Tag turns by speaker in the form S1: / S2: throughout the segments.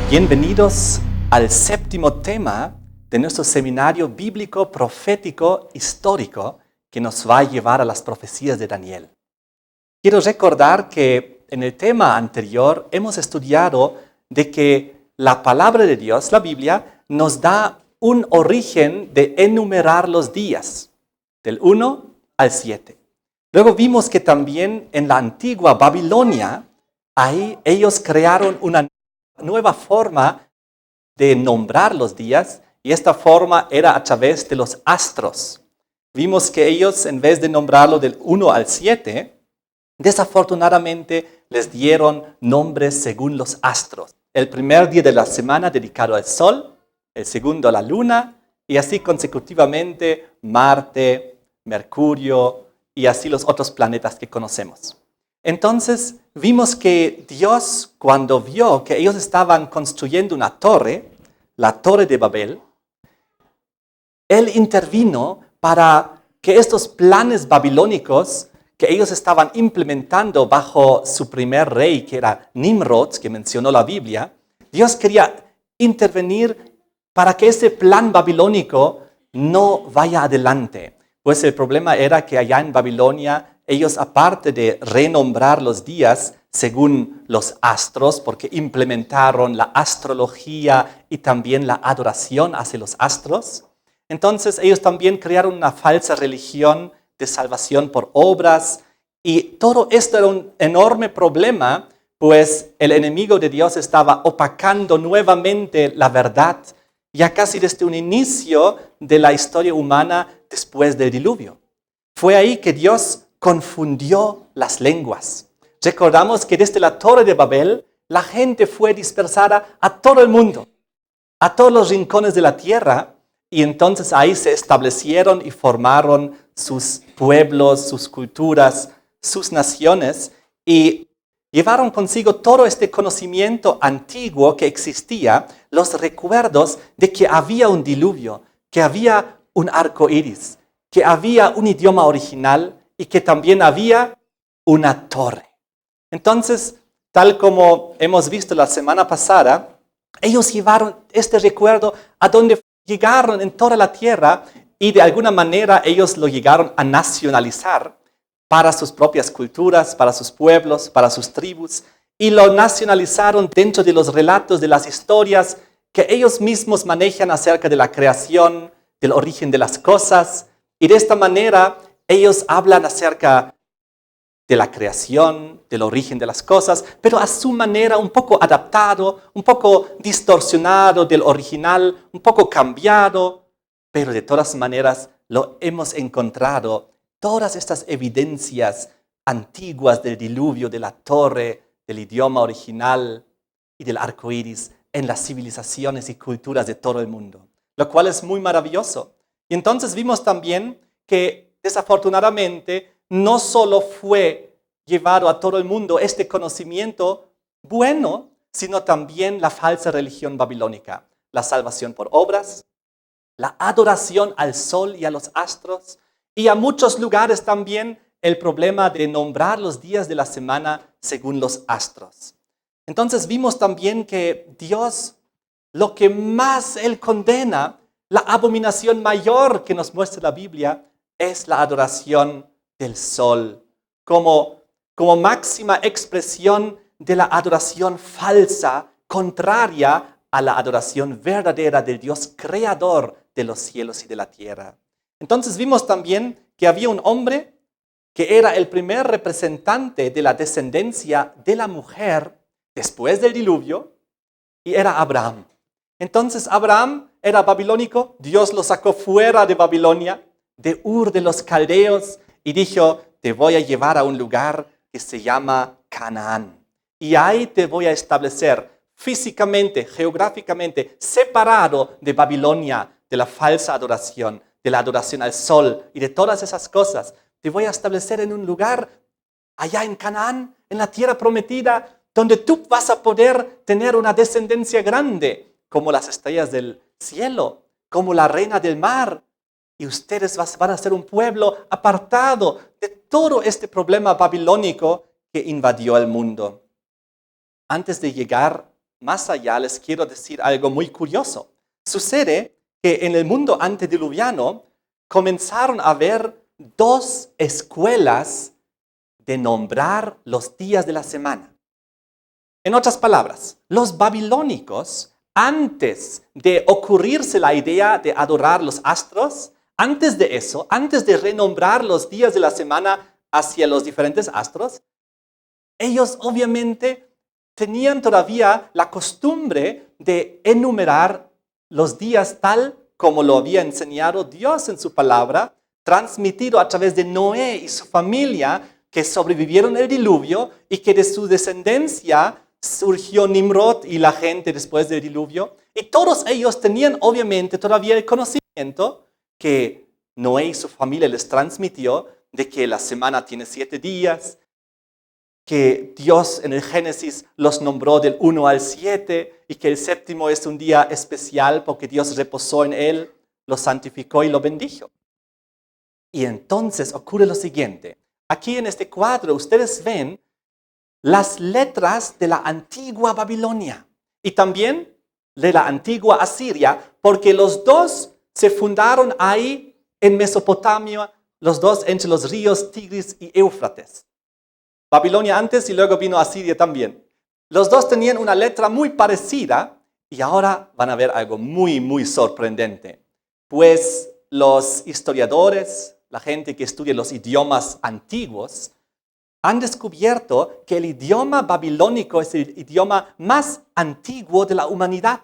S1: Bienvenidos al séptimo tema de nuestro seminario bíblico, profético, histórico que nos va a llevar a las profecías de Daniel. Quiero recordar que en el tema anterior hemos estudiado de que la palabra de Dios, la Biblia, nos da un origen de enumerar los días, del 1 al 7. Luego vimos que también en la antigua Babilonia, ahí ellos crearon una nueva forma de nombrar los días, y esta forma era a través de los astros. Vimos que ellos, en vez de nombrarlo del 1 al 7, desafortunadamente les dieron nombres según los astros. El primer día de la semana dedicado al sol, el segundo a la luna, y así consecutivamente Marte, Mercurio y así los otros planetas que conocemos. Entonces vimos que Dios, cuando vio que ellos estaban construyendo una torre, la Torre de Babel, Él intervino para que estos planes babilónicos que ellos estaban implementando bajo su primer rey, que era Nimrod, que mencionó la Biblia, Dios quería intervenir para que ese plan babilónico no vaya adelante. Pues el problema era que allá en Babilonia, ellos, aparte de renombrar los días según los astros, porque implementaron la astrología y también la adoración hacia los astros, entonces ellos también crearon una falsa religión de salvación por obras, y todo esto era un enorme problema, pues el enemigo de Dios estaba opacando nuevamente la verdad, ya casi desde un inicio de la historia humana después del diluvio. Fue ahí que Dios confundió las lenguas. Recordamos que desde la Torre de Babel, la gente fue dispersada a todo el mundo, a todos los rincones de la tierra, y entonces ahí se establecieron y formaron sus pueblos, sus culturas, sus naciones, y llevaron consigo todo este conocimiento antiguo que existía, los recuerdos de que había un diluvio, que había un arco iris, que había un idioma original y que también había una torre. Entonces, tal como hemos visto la semana pasada, ellos llevaron este recuerdo a donde llegaron en toda la tierra, y de alguna manera ellos lo llegaron a nacionalizar para sus propias culturas, para sus pueblos, para sus tribus, y lo nacionalizaron dentro de los relatos, de las historias que ellos mismos manejan acerca de la creación, del origen de las cosas, y de esta manera ellos hablan acerca de la creación, del origen de las cosas, pero a su manera un poco adaptado, un poco distorsionado del original, un poco cambiado, pero de todas maneras lo hemos encontrado, todas estas evidencias antiguas del diluvio, de la torre, del idioma original y del arco iris en las civilizaciones y culturas de todo el mundo, lo cual es muy maravilloso. Y entonces vimos también que desafortunadamente no solo fue llevado a todo el mundo este conocimiento bueno, sino también la falsa religión babilónica, la salvación por obras, la adoración al sol y a los astros, y a muchos lugares también el problema de nombrar los días de la semana según los astros. Entonces vimos también que Dios, lo que más Él condena, la abominación mayor que nos muestra la Biblia, es la adoración del sol, como máxima expresión de la adoración falsa, contraria a la adoración verdadera del Dios creador de los cielos y de la tierra. Entonces vimos también que había un hombre que era el primer representante de la descendencia de la mujer después del diluvio, y era Abraham. Entonces Abraham era babilónico, Dios lo sacó fuera de Babilonia, de Ur de los Caldeos, y dijo: te voy a llevar a un lugar que se llama Canaán, y ahí te voy a establecer físicamente, geográficamente, separado de Babilonia, de la falsa adoración, de la adoración al sol y de todas esas cosas. Te voy a establecer en un lugar allá en Canaán, en la tierra prometida, donde tú vas a poder tener una descendencia grande, como las estrellas del cielo, como la reina del mar. Y ustedes van a ser un pueblo apartado de todo este problema babilónico que invadió el mundo. Antes de llegar más allá, les quiero decir algo muy curioso. Sucede que en el mundo antediluviano comenzaron a haber dos escuelas de nombrar los días de la semana. En otras palabras, los babilónicos, antes de ocurrirse la idea de adorar los astros, antes de eso, antes de renombrar los días de la semana hacia los diferentes astros, ellos obviamente tenían todavía la costumbre de enumerar los días tal como lo había enseñado Dios en su palabra, transmitido a través de Noé y su familia, que sobrevivieron el diluvio y que de su descendencia surgió Nimrod y la gente después del diluvio. Y todos ellos tenían obviamente todavía el conocimiento que Noé y su familia les transmitió de que la semana tiene 7 días, que Dios en el Génesis los nombró del 1 al 7 y que el séptimo es un día especial porque Dios reposó en él, lo santificó y lo bendijo. Y entonces ocurre lo siguiente. Aquí en este cuadro ustedes ven las letras de la antigua Babilonia y también de la antigua Asiria, porque los dos se fundaron ahí en Mesopotamia, los dos entre los ríos Tigris y Éufrates. Babilonia antes y luego vino Asiria también. Los dos tenían una letra muy parecida y ahora van a ver algo muy, muy sorprendente. Pues los historiadores, la gente que estudia los idiomas antiguos, han descubierto que el idioma babilónico es el idioma más antiguo de la humanidad.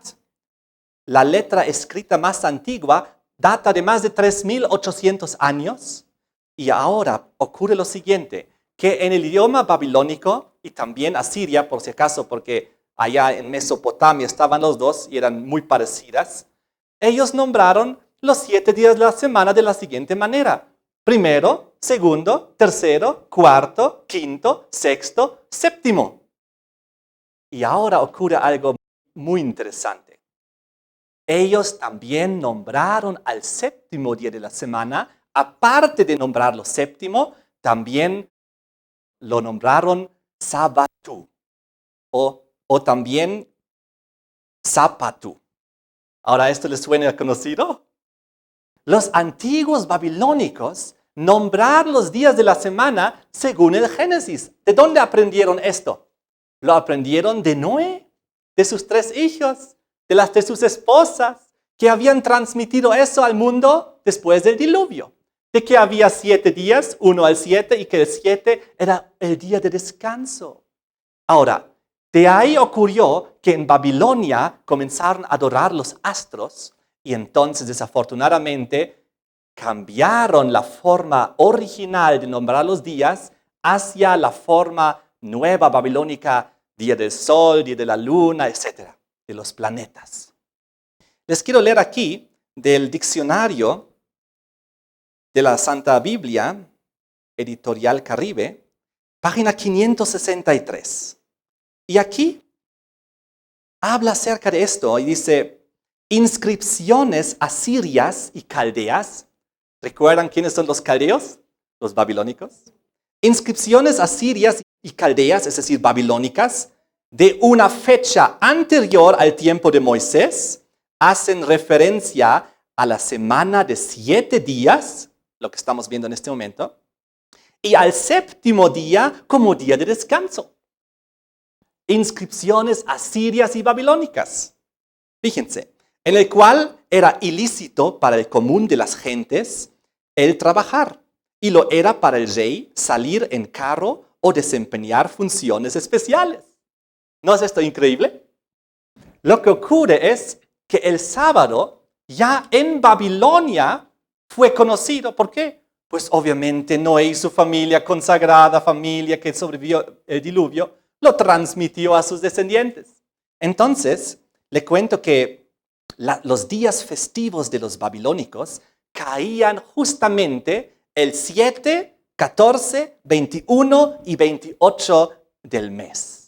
S1: La letra escrita más antigua data de más de 3.800 años y ahora ocurre lo siguiente, que en el idioma babilónico y también asiria, por si acaso, porque allá en Mesopotamia estaban los dos y eran muy parecidas, ellos nombraron los 7 días de la semana de la siguiente manera. Primero, segundo, tercero, cuarto, quinto, sexto, séptimo. Y ahora ocurre algo muy interesante. Ellos también nombraron al séptimo día de la semana, aparte de nombrarlo séptimo, también lo nombraron Sabbatú o también Zapatú. Ahora, ¿esto les suena conocido? Los antiguos babilónicos nombraron los días de la semana según el Génesis. ¿De dónde aprendieron esto? Lo aprendieron de Noé, de sus 3 hijos, de las de sus esposas, que habían transmitido eso al mundo después del diluvio. De que había 7 días, 1 al 7, y que el 7 era el día de descanso. Ahora, de ahí ocurrió que en Babilonia comenzaron a adorar los astros y entonces desafortunadamente cambiaron la forma original de nombrar los días hacia la forma nueva babilónica, día del sol, día de la luna, etc., de los planetas. Les quiero leer aquí del diccionario de la Santa Biblia, Editorial Caribe, página 563. Y aquí habla acerca de esto y dice, inscripciones asirias y caldeas. ¿Recuerdan quiénes son los caldeos? Los babilónicos. Inscripciones asirias y caldeas, es decir, babilónicas, de una fecha anterior al tiempo de Moisés, hacen referencia a la semana de 7 días, lo que estamos viendo en este momento, y al séptimo día como día de descanso. Inscripciones asirias y babilónicas. Fíjense, en el cual era ilícito para el común de las gentes el trabajar, y lo era para el rey salir en carro o desempeñar funciones especiales. ¿No es esto increíble? Lo que ocurre es que el sábado ya en Babilonia fue conocido. ¿Por qué? Pues obviamente Noé y su familia, consagrada familia que sobrevivió el diluvio, lo transmitió a sus descendientes. Entonces, le cuento que los días festivos de los babilónicos caían justamente el 7, 14, 21 y 28 del mes.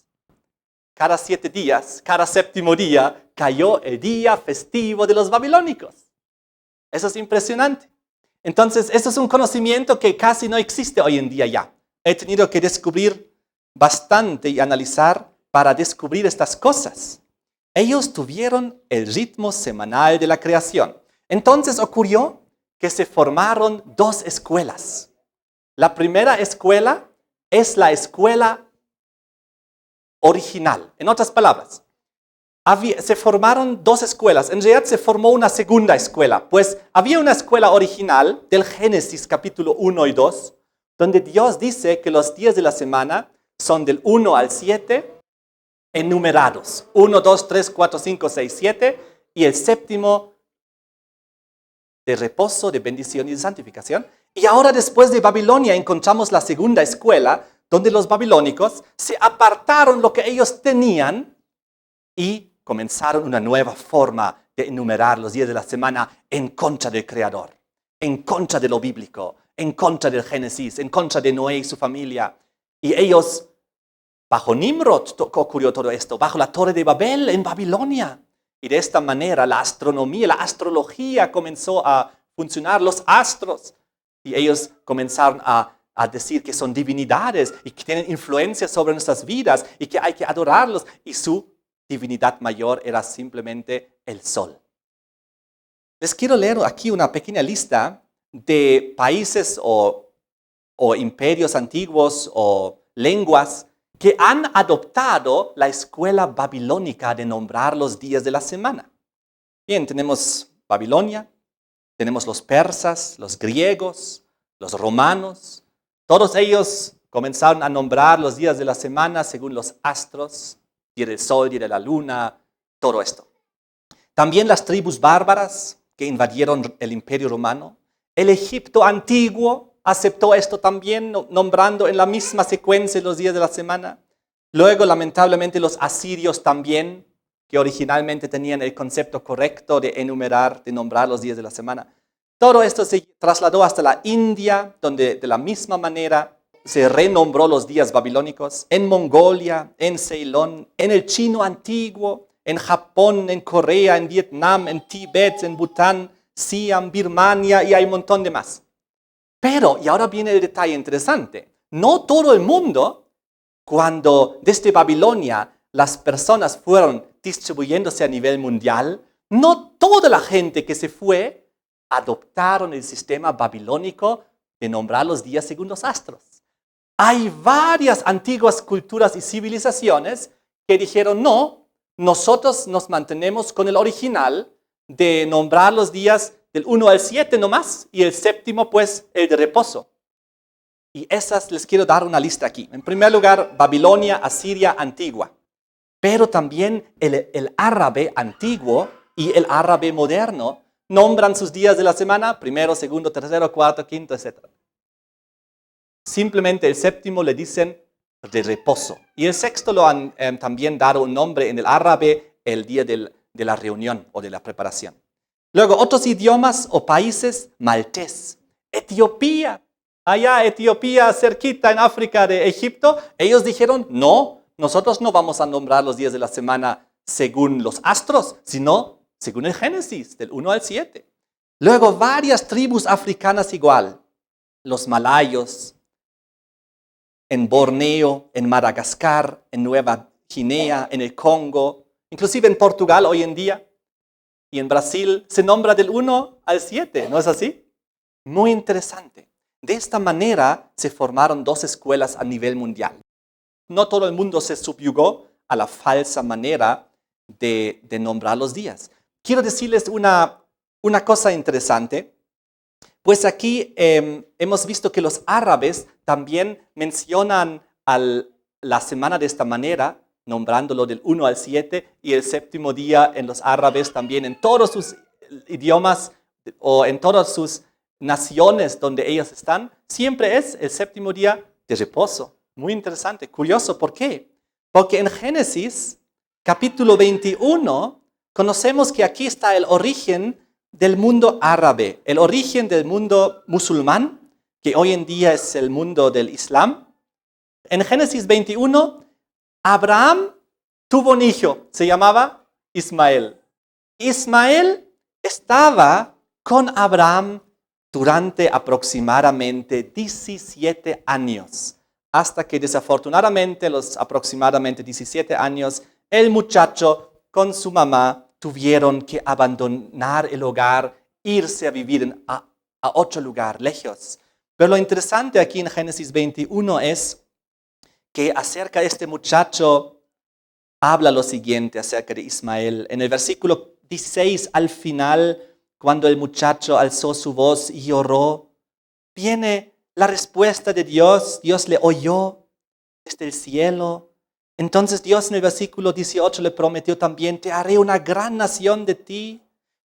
S1: Cada 7 días, cada séptimo día, cayó el día festivo de los babilónicos. Eso es impresionante. Entonces, eso es un conocimiento que casi no existe hoy en día ya. He tenido que descubrir bastante y analizar para descubrir estas cosas. ellos tuvieron el ritmo semanal de la creación. Entonces ocurrió que se formaron dos escuelas. La primera escuela es la escuela original. En otras palabras, se formaron dos escuelas. En realidad se formó una segunda escuela, pues había una escuela original del Génesis capítulo 1 y 2, donde Dios dice que los días de la semana son del 1 al 7 enumerados. 1, 2, 3, 4, 5, 6, 7 y el séptimo de reposo, de bendición y de santificación. Y ahora después de Babilonia encontramos la segunda escuela, donde los babilónicos se apartaron lo que ellos tenían y comenzaron una nueva forma de enumerar los días de la semana en contra del Creador, en contra de lo bíblico, en contra del Génesis, en contra de Noé y su familia. Y ellos, bajo Nimrod ocurrió todo esto, bajo la Torre de Babel en Babilonia. Y de esta manera la astronomía, la astrología comenzó a funcionar, los astros. Y ellos comenzaron a decir que son divinidades y que tienen influencia sobre nuestras vidas y que hay que adorarlos. Y su divinidad mayor era simplemente el sol. Les quiero leer aquí una pequeña lista de países o imperios antiguos o lenguas que han adoptado la escuela babilónica de nombrar los días de la semana. Bien, tenemos Babilonia, tenemos los persas, los griegos, los romanos. Todos ellos comenzaron a nombrar los días de la semana según los astros, día del sol, día de la luna, todo esto. También las tribus bárbaras que invadieron el imperio romano. El Egipto antiguo aceptó esto también, nombrando en la misma secuencia los días de la semana. Luego, lamentablemente, los asirios también, que originalmente tenían el concepto correcto de enumerar, de nombrar los días de la semana. Todo esto se trasladó hasta la India, donde de la misma manera se renombró los días babilónicos. En Mongolia, en Ceilón, en el chino antiguo, en Japón, en Corea, en Vietnam, en Tíbet, en Bután, Siam, Birmania y hay un montón de más. Pero, y ahora viene el detalle interesante, no todo el mundo, cuando desde Babilonia las personas fueron distribuyéndose a nivel mundial, no toda la gente que se fue adoptaron el sistema babilónico de nombrar los días según los astros. Hay varias antiguas culturas y civilizaciones que dijeron, no, nosotros nos mantenemos con el original de nombrar los días del 1 al 7 nomás, y el séptimo, pues, el de reposo. Y esas les quiero dar una lista aquí. En primer lugar, Babilonia, Asiria, antigua. Pero también el árabe antiguo y el árabe moderno nombran sus días de la semana, primero, segundo, tercero, cuarto, quinto, etc. Simplemente el séptimo le dicen de reposo. Y el sexto lo han también dado un nombre en el árabe, el día de la reunión o de la preparación. Luego, otros idiomas o países, maltés, Etiopía, allá Etiopía, cerquita en África de Egipto, ellos dijeron, no, nosotros no vamos a nombrar los días de la semana según los astros, sino según el Génesis, del 1 al 7. Luego, varias tribus africanas igual, los malayos, en Borneo, en Madagascar, en Nueva Guinea, en el Congo, inclusive en Portugal hoy en día. Y en Brasil se nombra del 1 al 7, ¿no es así? Muy interesante. De esta manera se formaron dos escuelas a nivel mundial. No todo el mundo se subyugó a la falsa manera de nombrar los días. Quiero decirles una cosa interesante, pues aquí hemos visto que los árabes también mencionan la semana de esta manera, nombrándolo del 1 al 7, y el séptimo día en los árabes también, en todos sus idiomas o en todas sus naciones donde ellos están, siempre es el séptimo día de reposo. Muy interesante, curioso, ¿por qué? Porque en Génesis, capítulo 21, conocemos que aquí está el origen del mundo árabe, el origen del mundo musulmán, que hoy en día es el mundo del Islam. En Génesis 21, Abraham tuvo un hijo, se llamaba Ismael. Ismael estaba con Abraham durante aproximadamente 17 años, hasta que desafortunadamente, los aproximadamente 17 años, el muchacho con su mamá tuvieron que abandonar el hogar, irse a vivir a otro lugar, lejos. Pero lo interesante aquí en Génesis 21 es que acerca de este muchacho habla lo siguiente acerca de Ismael. En el versículo 16, al final, cuando el muchacho alzó su voz y lloró, viene la respuesta de Dios. Dios le oyó desde el cielo. Entonces Dios en el versículo 18 le prometió también, te haré una gran nación de ti.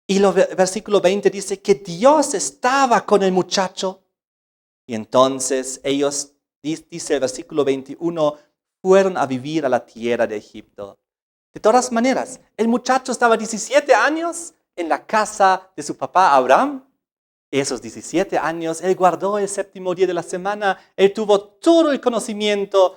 S1: Y el versículo 20 dice que Dios estaba con el muchacho. Y entonces ellos, dice el versículo 21, fueron a vivir a la tierra de Egipto. De todas maneras, el muchacho estaba 17 años en la casa de su papá Abraham. Esos 17 años, él guardó el séptimo día de la semana. Él tuvo todo el conocimiento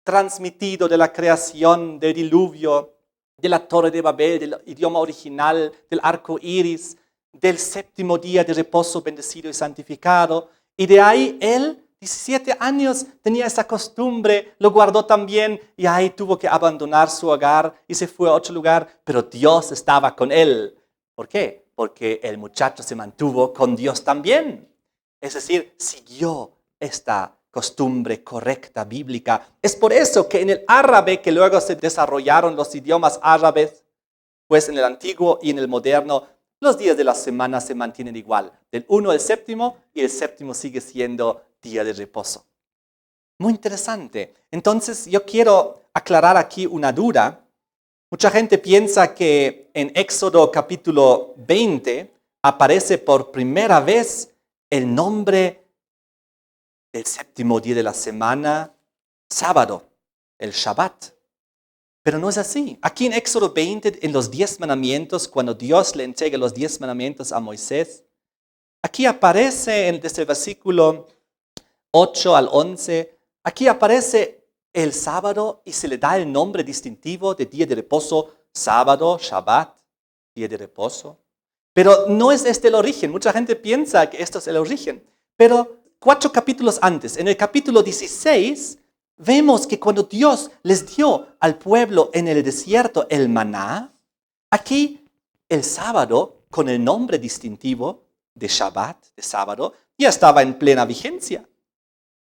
S1: transmitido de la creación, del diluvio, de la torre de Babel, del idioma original, del arco iris, del séptimo día de reposo bendecido y santificado. Y de ahí él, 17 años, tenía esa costumbre, lo guardó también y ahí tuvo que abandonar su hogar y se fue a otro lugar, pero Dios estaba con él. ¿Por qué? Porque el muchacho se mantuvo con Dios también. Es decir, siguió esta costumbre correcta bíblica. Es por eso que en el árabe, que luego se desarrollaron los idiomas árabes, pues en el antiguo y en el moderno, los días de la semana se mantienen igual, del 1 al séptimo, y el séptimo sigue siendo día de reposo. Muy interesante. Entonces yo quiero aclarar aquí una duda. Mucha gente piensa que en Éxodo capítulo 20 aparece por primera vez el nombre del séptimo día de la semana, sábado, el Shabbat. Pero no es así. Aquí en Éxodo 20, en los 10 mandamientos, cuando Dios le entrega los 10 mandamientos a Moisés, aquí aparece desde el versículo 8 al 11, aquí aparece el sábado y se le da el nombre distintivo de día de reposo, sábado, Shabbat, día de reposo. Pero no es este el origen. Mucha gente piensa que esto es el origen. Pero 4 capítulos antes, en el capítulo 16, vemos que cuando Dios les dio al pueblo en el desierto el maná, aquí el sábado, con el nombre distintivo de Shabbat, de sábado, ya estaba en plena vigencia.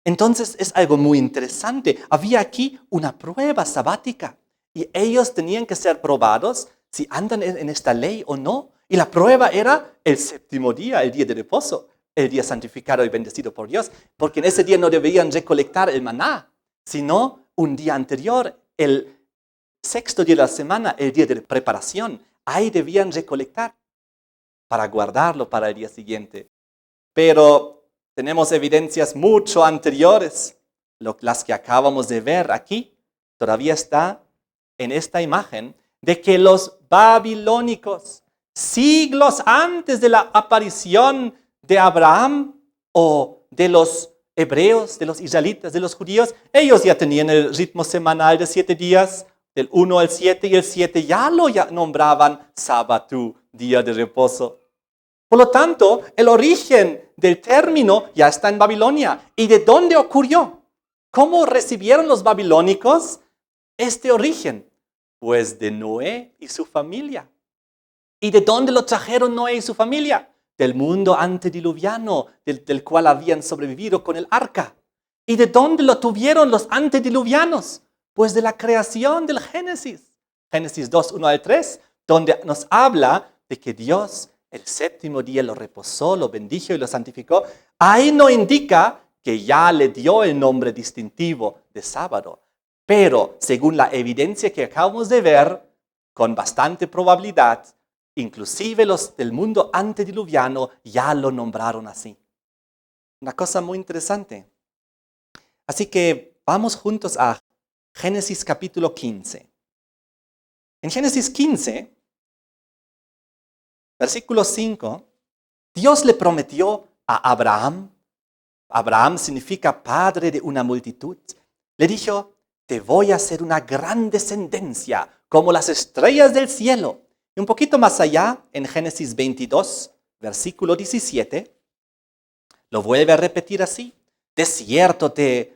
S1: Entonces es algo muy interesante. Había aquí una prueba sabática y ellos tenían que ser probados si andan en esta ley o no. Y la prueba era el séptimo día, el día de reposo, el día santificado y bendecido por Dios, porque en ese día no deberían recolectar el maná, sino un día anterior, el sexto día de la semana, el día de preparación. Ahí debían recolectar para guardarlo para el día siguiente. Pero tenemos evidencias mucho anteriores, las que acabamos de ver aquí. Todavía está en esta imagen de que los babilónicos, siglos antes de la aparición de Abraham o de los hebreos, de los israelitas, de los judíos, ellos ya tenían el ritmo semanal de 7 días, del 1 al 7, y el 7 ya lo nombraban sábado, día de reposo. Por lo tanto, el origen del término ya está en Babilonia. ¿Y de dónde ocurrió? ¿Cómo recibieron los babilónicos este origen? Pues de Noé y su familia. ¿Y de dónde lo trajeron Noé y su familia? Del mundo antediluviano, del cual habían sobrevivido con el arca. ¿Y de dónde lo tuvieron los antediluvianos? Pues de la creación del Génesis. Génesis 2, 1 al 3, donde nos habla de que Dios el séptimo día lo reposó, lo bendijo y lo santificó. Ahí no indica que ya le dio el nombre distintivo de sábado. Pero según la evidencia que acabamos de ver, con bastante probabilidad, inclusive los del mundo antediluviano ya lo nombraron así. Una cosa muy interesante. Así que vamos juntos a Génesis capítulo 15. En Génesis 15, versículo 5, Dios le prometió a Abraham. Abraham significa padre de una multitud. Le dijo, te voy a hacer una gran descendencia, como las estrellas del cielo. Y un poquito más allá, en Génesis 22, versículo 17, lo vuelve a repetir así. De cierto te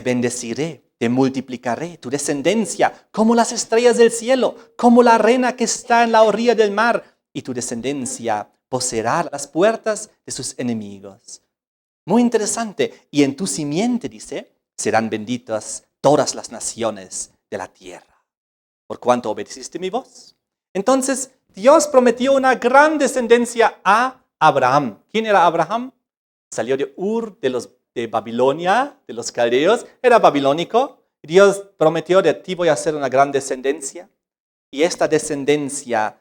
S1: bendeciré, te multiplicaré, tu descendencia, como las estrellas del cielo, como la arena que está en la orilla del mar, y tu descendencia poseerá las puertas de sus enemigos. Muy interesante. Y en tu simiente, dice, serán benditas todas las naciones de la tierra, por cuanto obedeciste mi voz. Entonces, Dios prometió una gran descendencia a Abraham. ¿Quién era Abraham? Salió de Ur de Babilonia, de los caldeos, era babilónico. Dios prometió: de ti voy a hacer una gran descendencia. Y esta descendencia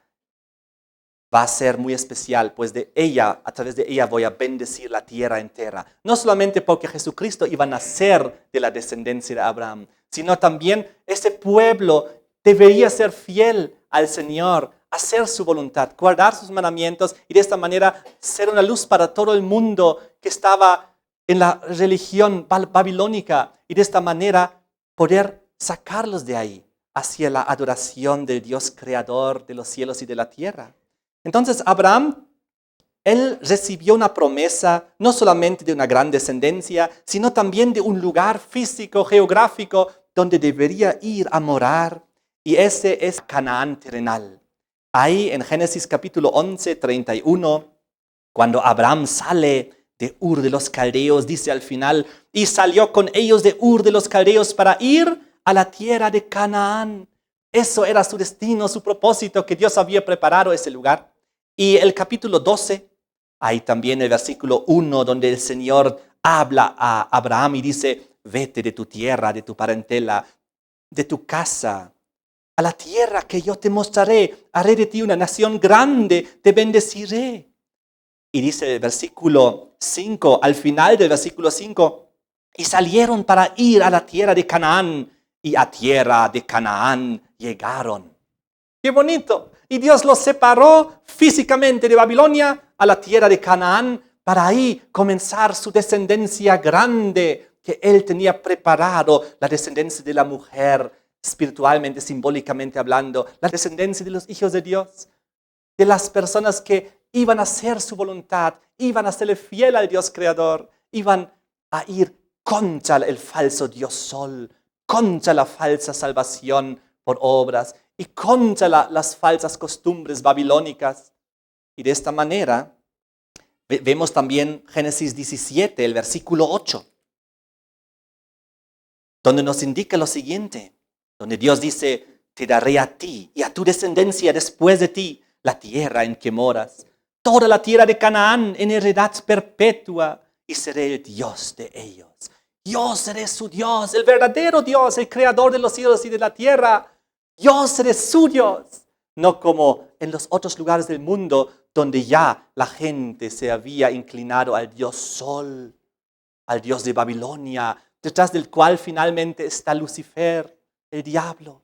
S1: va a ser muy especial, pues a través de ella voy a bendecir la tierra entera. No solamente porque Jesucristo iba a nacer de la descendencia de Abraham, sino también ese pueblo debería ser fiel al Señor, hacer su voluntad, guardar sus mandamientos y de esta manera ser una luz para todo el mundo que estaba en la religión babilónica y de esta manera poder sacarlos de ahí hacia la adoración del Dios creador de los cielos y de la tierra. Entonces Abraham, él recibió una promesa no solamente de una gran descendencia, sino también de un lugar físico, geográfico, donde debería ir a morar. Y ese es Canaán terrenal. Ahí en Génesis capítulo 11, 31, cuando Abraham sale de Ur de los Caldeos, dice al final: y salió con ellos de Ur de los Caldeos para ir a la tierra de Canaán. Eso era su destino, su propósito, que Dios había preparado ese lugar. Y el capítulo 12, hay también el versículo 1, donde el Señor habla a Abraham y dice: vete de tu tierra, de tu parentela, de tu casa, a la tierra que yo te mostraré. Haré de ti una nación grande, te bendeciré. Y dice el versículo 5, al final del versículo 5, y salieron para ir a la tierra de Canaán, y a tierra de Canaán llegaron. ¡Qué bonito! Y Dios los separó físicamente de Babilonia a la tierra de Canaán para ahí comenzar su descendencia grande que Él tenía preparado, la descendencia de la mujer, espiritualmente, simbólicamente hablando, la descendencia de los hijos de Dios, de las personas que iban a hacer su voluntad, iban a serle fiel al Dios creador, iban a ir contra el falso Dios Sol, contra la falsa salvación por obras y contra las falsas costumbres babilónicas. Y de esta manera vemos también Génesis 17, el versículo 8, donde nos indica lo siguiente, donde Dios dice: te daré a ti y a tu descendencia después de ti la tierra en que moras, toda la tierra de Canaán en heredad perpetua, y seré el Dios de ellos. Yo seré su Dios, el verdadero Dios, el creador de los cielos y de la tierra. Yo seré su Dios. No como en los otros lugares del mundo donde ya la gente se había inclinado al Dios Sol, al Dios de Babilonia, detrás del cual finalmente está Lucifer, el diablo.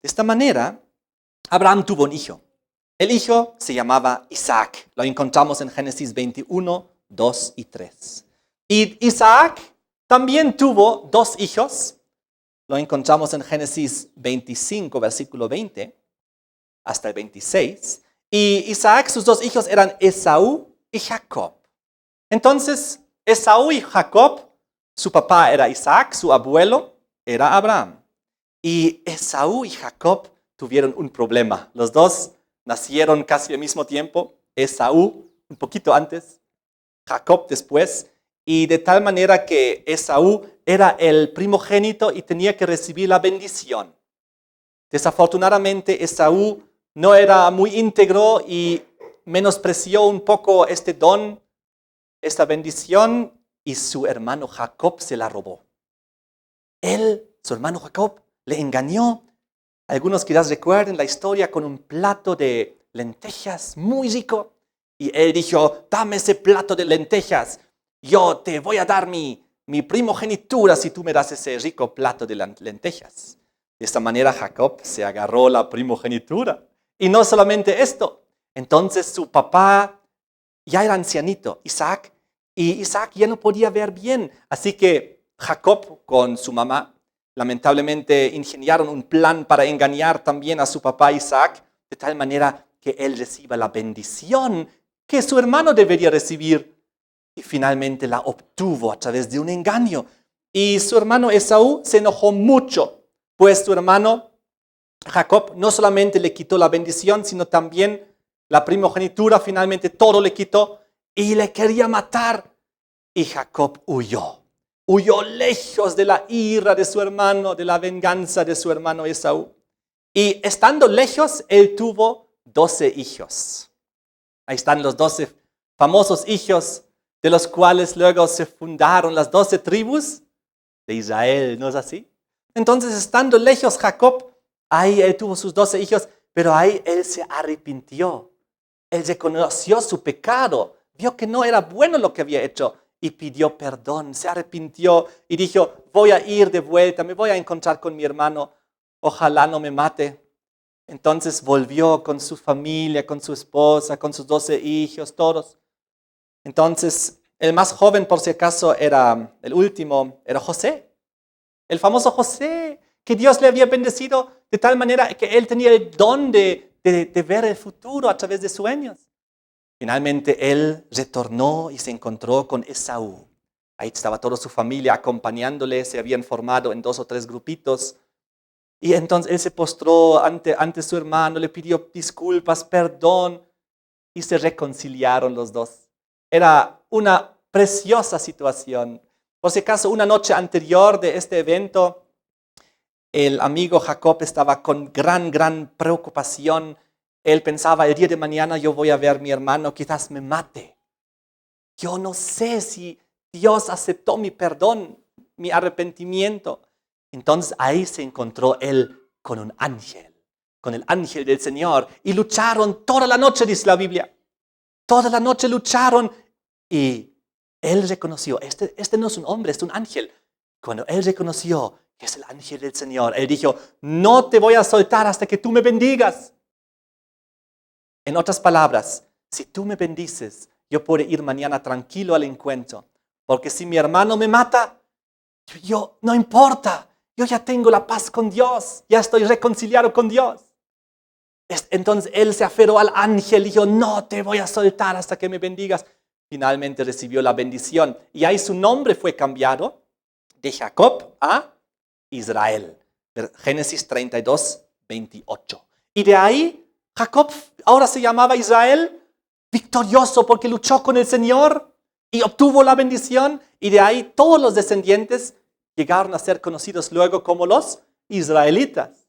S1: De esta manera, Abraham tuvo un hijo. El hijo se llamaba Isaac. Lo encontramos en Génesis 21, 2 y 3. Y Isaac también tuvo dos hijos. Lo encontramos en Génesis 25, versículo 20, hasta el 26. Y Isaac, sus dos hijos eran Esaú y Jacob. Entonces, Esaú y Jacob, su papá era Isaac, su abuelo era Abraham. Y Esaú y Jacob tuvieron un problema. Los dos nacieron casi al mismo tiempo. Esaú un poquito antes, Jacob después. Y de tal manera que Esaú era el primogénito y tenía que recibir la bendición. Desafortunadamente, Esaú no era muy íntegro y menospreció un poco este don, esta bendición, y su hermano Jacob se la robó. Él, su hermano Jacob, le engañó. Algunos quizás recuerden la historia con un plato de lentejas muy rico. Y él dijo: dame ese plato de lentejas. Yo te voy a dar mi primogenitura si tú me das ese rico plato de lentejas. De esta manera Jacob se agarró la primogenitura. Y no solamente esto. Entonces su papá ya era ancianito, Isaac, y Isaac ya no podía ver bien. Así que Jacob con su mamá lamentablemente ingeniaron un plan para engañar también a su papá Isaac, de tal manera que él reciba la bendición que su hermano debería recibir. Y finalmente la obtuvo a través de un engaño. Y su hermano Esaú se enojó mucho, pues su hermano Jacob no solamente le quitó la bendición, sino también la primogenitura, finalmente todo le quitó y le quería matar. Y Jacob huyó lejos de la ira de su hermano, de la venganza de su hermano Esaú. Y estando lejos, él tuvo 12 hijos. Ahí están los 12 famosos hijos, de los cuales luego se fundaron las 12 tribus de Israel, ¿no es así? Entonces, estando lejos Jacob, ahí él tuvo sus 12 hijos, pero ahí él se arrepintió. Él reconoció su pecado, vio que no era bueno lo que había hecho y pidió perdón, se arrepintió y dijo, voy a ir de vuelta, me voy a encontrar con mi hermano, ojalá no me mate. Entonces volvió con su familia, con su esposa, con sus 12 hijos, todos. Entonces, el más joven, por si acaso, el último, era José. El famoso José, que Dios le había bendecido de tal manera que él tenía el don de ver el futuro a través de sueños. Finalmente, él retornó y se encontró con Esaú. Ahí estaba toda su familia acompañándole, se habían formado en 2 o 3 grupitos. Y entonces él se postró ante su hermano, le pidió disculpas, perdón, y se reconciliaron los dos. Era una preciosa situación. Por si acaso, una noche anterior de este evento, el amigo Jacob estaba con gran preocupación. Él pensaba, el día de mañana yo voy a ver a mi hermano, quizás me mate. Yo no sé si Dios aceptó mi perdón, mi arrepentimiento. Entonces ahí se encontró él con un ángel, con el ángel del Señor. Y lucharon toda la noche, dice la Biblia. Toda la noche lucharon y él reconoció, este no es un hombre, es un ángel. Cuando él reconoció que es el ángel del Señor, él dijo, no te voy a soltar hasta que tú me bendigas. En otras palabras, si tú me bendices, yo puedo ir mañana tranquilo al encuentro. Porque si mi hermano me mata, yo no importa. Yo ya tengo la paz con Dios. Ya estoy reconciliado con Dios. Entonces él se aferró al ángel y dijo, no te voy a soltar hasta que me bendigas. Finalmente recibió la bendición. Y ahí su nombre fue cambiado de Jacob a Israel. Génesis 32, 28. Y de ahí Jacob ahora se llamaba Israel, victorioso porque luchó con el Señor y obtuvo la bendición. Y de ahí todos los descendientes llegaron a ser conocidos luego como los israelitas.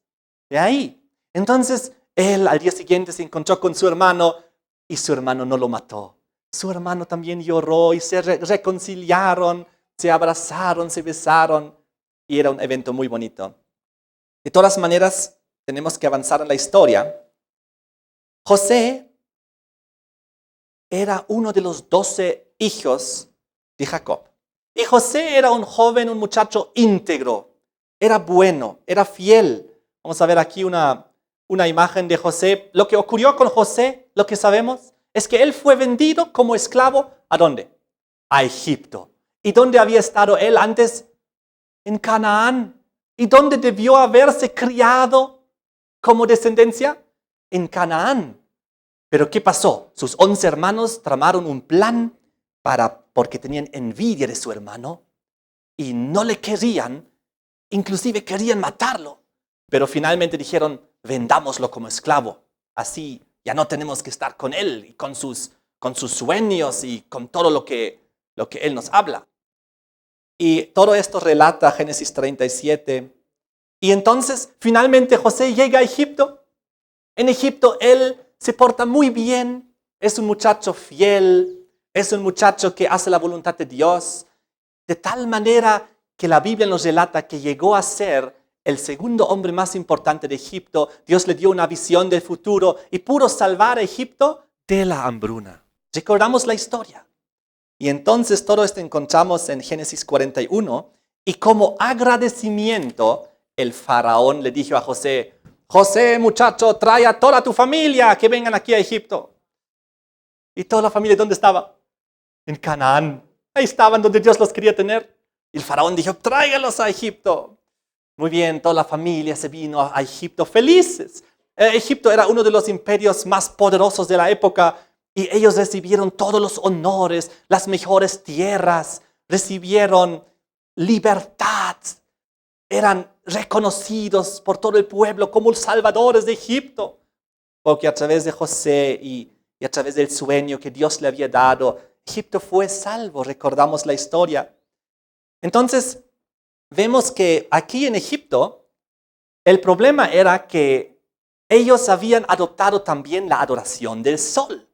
S1: De ahí. Entonces, él al día siguiente se encontró con su hermano y su hermano no lo mató. Su hermano también lloró y se reconciliaron, se abrazaron, se besaron y era un evento muy bonito. De todas maneras, tenemos que avanzar en la historia. José era uno de los 12 hijos de Jacob. Y José era un joven, un muchacho íntegro. Era bueno, era fiel. Vamos a ver aquí una imagen de José. Lo que ocurrió con José, lo que sabemos, es que él fue vendido como esclavo. ¿A dónde? A Egipto. ¿Y dónde había estado él antes? En Canaán. ¿Y dónde debió haberse criado como descendencia? En Canaán. Pero ¿qué pasó? Sus 11 hermanos tramaron un plan porque tenían envidia de su hermano y no le querían, inclusive querían matarlo. Pero finalmente dijeron, vendámoslo como esclavo. Así ya no tenemos que estar con él y con sus sueños y con todo lo que él nos habla. Y todo esto relata Génesis 37. Y entonces finalmente José llega a Egipto. En Egipto él se porta muy bien, es un muchacho fiel, es un muchacho que hace la voluntad de Dios, de tal manera que la Biblia nos relata que llegó a ser el segundo hombre más importante de Egipto. Dios le dio una visión del futuro y pudo salvar a Egipto de la hambruna. Recordamos la historia. Y entonces todo esto encontramos en Génesis 41 y como agradecimiento el faraón le dijo a José, José, muchacho, trae a toda tu familia que vengan aquí a Egipto. ¿Y toda la familia dónde estaba? En Canaán. Ahí estaban donde Dios los quería tener. Y el faraón dijo, tráigalos a Egipto. Muy bien, toda la familia se vino a Egipto felices. Egipto era uno de los imperios más poderosos de la época y ellos recibieron todos los honores, las mejores tierras, recibieron libertad. Eran reconocidos por todo el pueblo como los salvadores de Egipto, porque a través de José y a través del sueño que Dios le había dado, Egipto fue salvo, recordamos la historia. Entonces, vemos que aquí en Egipto, el problema era que ellos habían adoptado también la adoración del sol.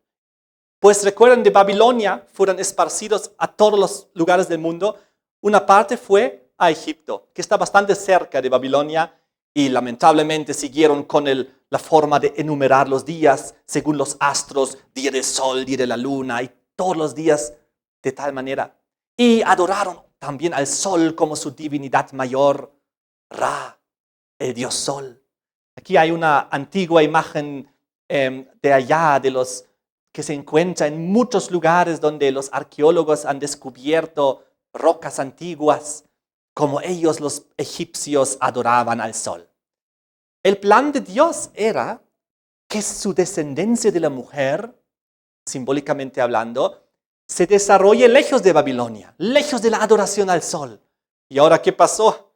S1: Pues recuerden, de Babilonia fueron esparcidos a todos los lugares del mundo. Una parte fue a Egipto, que está bastante cerca de Babilonia, y lamentablemente siguieron con la forma de enumerar los días según los astros, día del sol, día de la luna, y todos los días de tal manera. Y adoraron también al sol como su divinidad mayor, Ra, el dios sol. Aquí hay una antigua imagen de allá, de los que se encuentra en muchos lugares donde los arqueólogos han descubierto rocas antiguas, como ellos los egipcios adoraban al sol. El plan de Dios era que su descendencia de la mujer, simbólicamente hablando, se desarrolle lejos de Babilonia, lejos de la adoración al sol. ¿Y ahora qué pasó?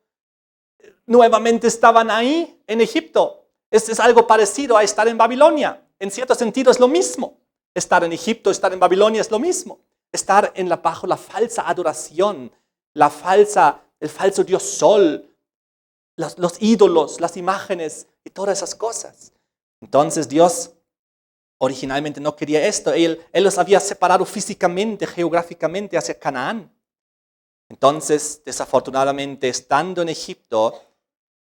S1: Nuevamente estaban ahí en Egipto. Esto es algo parecido a estar en Babilonia. En cierto sentido es lo mismo. Estar en Egipto, estar en Babilonia es lo mismo. Estar bajo la falsa adoración, el falso dios sol, los ídolos, las imágenes y todas esas cosas. Entonces Dios originalmente no quería esto. Él los había separado físicamente, geográficamente hacia Canaán. Entonces, desafortunadamente, estando en Egipto,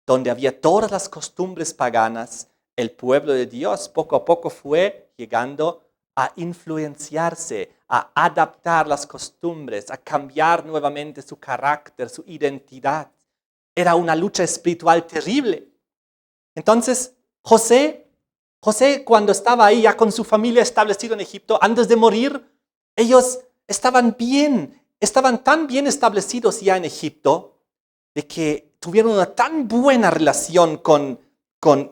S1: donde había todas las costumbres paganas, el pueblo de Dios poco a poco fue llegando a influenciarse, a adaptar las costumbres, a cambiar nuevamente su carácter, su identidad. Era una lucha espiritual terrible. Entonces, José, cuando estaba ahí ya con su familia establecido en Egipto, antes de morir, ellos estaban tan bien establecidos ya en Egipto, de que tuvieron una tan buena relación con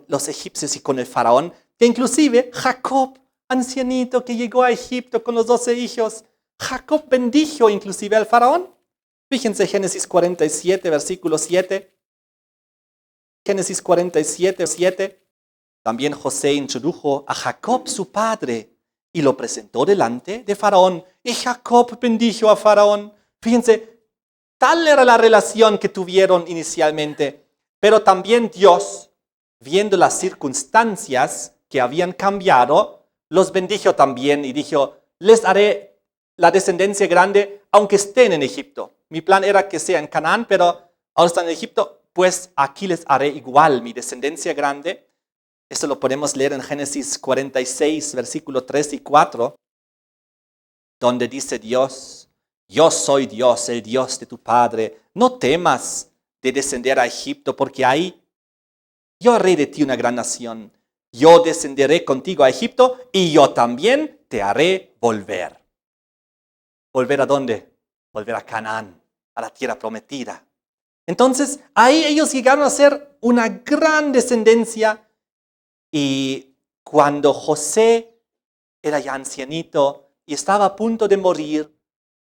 S1: los egipcios y con el faraón, que inclusive Jacob, ancianito que llegó a Egipto con los 12 hijos, Jacob bendijo inclusive al faraón. Fíjense Génesis 47, versículo 7. Génesis 47, 7. También José introdujo a Jacob su padre y lo presentó delante de Faraón. Y Jacob bendijo a Faraón. Fíjense, tal era la relación que tuvieron inicialmente. Pero también Dios, viendo las circunstancias que habían cambiado, los bendijo también y dijo, les haré la descendencia grande aunque estén en Egipto. Mi plan era que sea en Canaán, pero ahora están en Egipto, pues aquí les haré igual mi descendencia grande. Esto lo podemos leer en Génesis 46, versículo 3 y 4, donde dice Dios, yo soy Dios, el Dios de tu padre. No temas de descender a Egipto, porque ahí yo haré de ti una gran nación. Yo descenderé contigo a Egipto y yo también te haré volver. ¿Volver a dónde? Volver a Canaán, a la tierra prometida. Entonces, ahí ellos llegaron a ser una gran descendencia. Y cuando José era ya ancianito y estaba a punto de morir,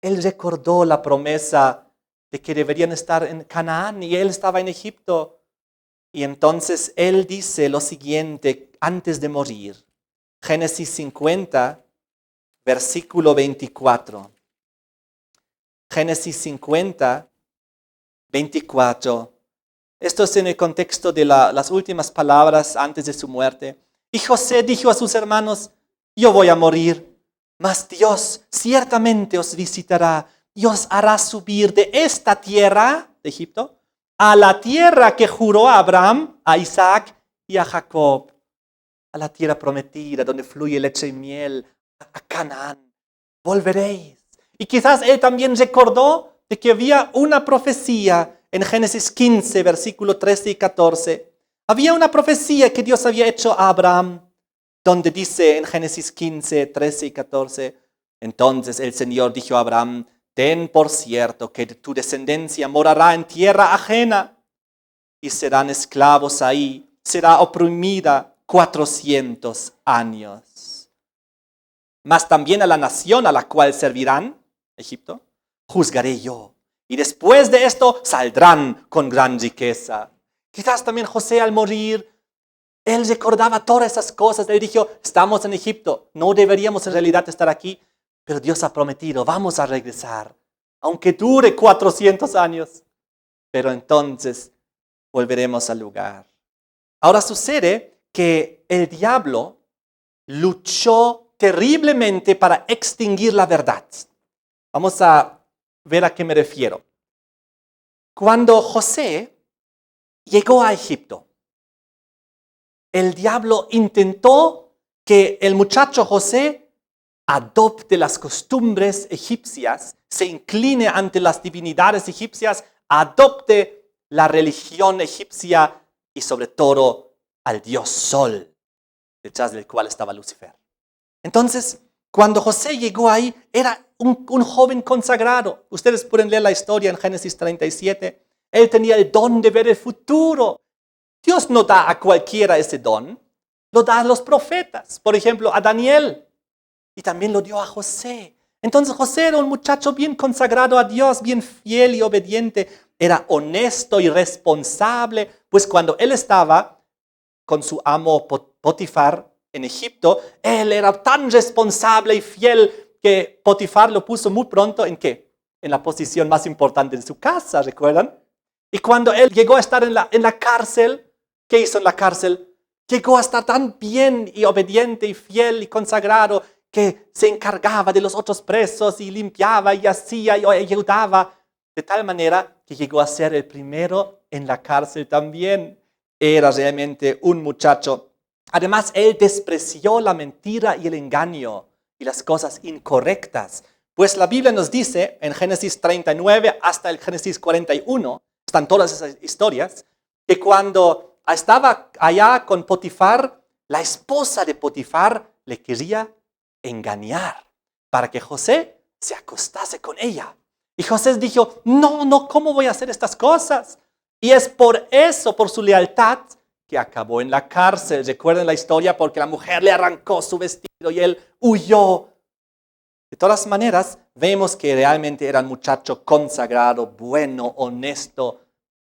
S1: él recordó la promesa de que deberían estar en Canaán y él estaba en Egipto. Y entonces él dice lo siguiente antes de morir. Génesis 50, versículo 24. Génesis 50, 24. Esto es en el contexto de las últimas palabras antes de su muerte. Y José dijo a sus hermanos, yo voy a morir, mas Dios ciertamente os visitará y os hará subir de esta tierra, de Egipto, a la tierra que juró a Abraham, a Isaac y a Jacob, a la tierra prometida donde fluye leche y miel, a Canaán. Volveréis. Y quizás él también recordó de que había una profecía en Génesis 15, versículo 13 y 14. Había una profecía que Dios había hecho a Abraham, donde dice en Génesis 15, 13 y 14, entonces el Señor dijo a Abraham, ten por cierto que tu descendencia morará en tierra ajena y serán esclavos ahí, será oprimida 400 años. Mas también a la nación a la cual servirán, Egipto, juzgaré yo Y después de esto saldrán con gran riqueza. Quizás también José al morir, él recordaba todas esas cosas. Él dijo, estamos en Egipto, no deberíamos en realidad estar aquí, pero Dios ha prometido, vamos a regresar, aunque dure 400 años. Pero entonces volveremos al lugar. Ahora sucede que el diablo luchó terriblemente para extinguir la verdad. Vamos a ver a qué me refiero. Cuando José llegó a Egipto, el diablo intentó que el muchacho José adopte las costumbres egipcias, se incline ante las divinidades egipcias, adopte la religión egipcia y sobre todo al dios Sol, detrás del cual estaba Lucifer. Entonces, cuando José llegó ahí, era un joven consagrado. Ustedes pueden leer la historia en Génesis 37. Él tenía el don de ver el futuro. Dios no da a cualquiera ese don, lo da a los profetas. Por ejemplo, a Daniel. Y también lo dio a José. Entonces José era un muchacho bien consagrado a Dios, bien fiel y obediente. Era honesto y responsable. Pues cuando él estaba con su amo Potifar en Egipto, él era tan responsable y fiel que Potifar lo puso muy pronto ¿en qué? En la posición más importante de su casa, ¿recuerdan? Y cuando él llegó a estar en la cárcel, ¿qué hizo en la cárcel? Llegó a estar tan bien y obediente y fiel y consagrado que se encargaba de los otros presos y limpiaba y hacía y ayudaba. De tal manera que llegó a ser el primero en la cárcel también. Era realmente un muchacho. Además, él despreció la mentira y el engaño y las cosas incorrectas. Pues la Biblia nos dice en Génesis 39 hasta el Génesis 41, están todas esas historias, que cuando estaba allá con Potifar, la esposa de Potifar le quería engañar para que José se acostase con ella. Y José dijo, no, ¿cómo voy a hacer estas cosas? Y es por eso, por su lealtad, que acabó en la cárcel. Recuerden la historia porque la mujer le arrancó su vestido y él huyó. De todas maneras, vemos que realmente era un muchacho consagrado, bueno, honesto,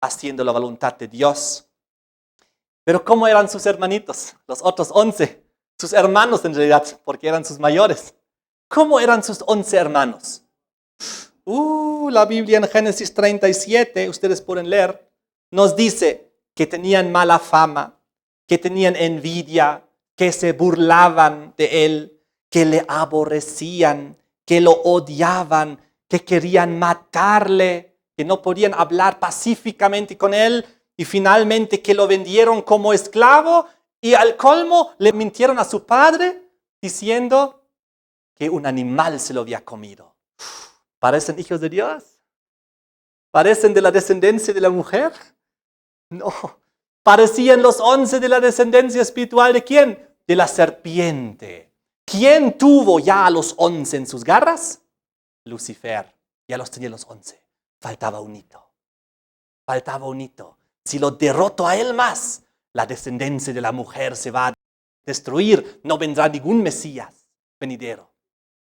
S1: haciendo la voluntad de Dios. Pero ¿cómo eran sus hermanitos? Los otros 11, sus hermanos en realidad, porque eran sus mayores. ¿Cómo eran sus 11 hermanos? La Biblia en Génesis 37, ustedes pueden leer, nos dice que tenían mala fama, que tenían envidia, que se burlaban de él, que le aborrecían, que lo odiaban, que querían matarle, que no podían hablar pacíficamente con él y finalmente que lo vendieron como esclavo y al colmo le mintieron a su padre diciendo que un animal se lo había comido. ¿Parecen hijos de Dios? ¿Parecen de la descendencia de la mujer? No, parecían los 11 de la descendencia espiritual ¿de quién? De la serpiente. ¿Quién tuvo ya a los 11 en sus garras? Lucifer, ya los tenía los 11. Faltaba un hito. Si lo derroto a él más, la descendencia de la mujer se va a destruir. No vendrá ningún Mesías venidero.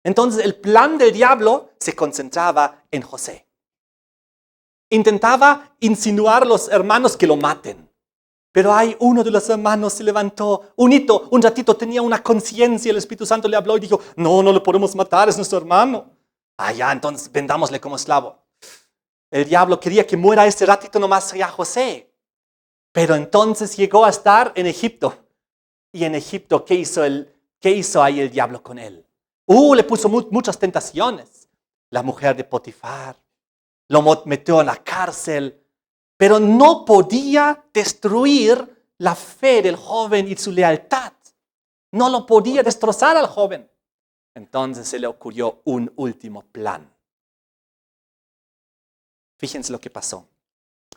S1: Entonces el plan del diablo se concentraba en José. Intentaba insinuar a los hermanos que lo maten. Pero hay uno de los hermanos se levantó, un ratito tenía una conciencia, el Espíritu Santo le habló y dijo, no lo podemos matar, es nuestro hermano. Ya, entonces vendámosle como esclavo. El diablo quería que muera ese ratito nomás ya José. Pero entonces llegó a estar en Egipto. Y en Egipto, ¿qué hizo ahí el diablo con él? Le puso muchas tentaciones. La mujer de Potifar. Lo metió en la cárcel, pero no podía destruir la fe del joven y su lealtad. No lo podía destrozar al joven. Entonces se le ocurrió un último plan. Fíjense lo que pasó.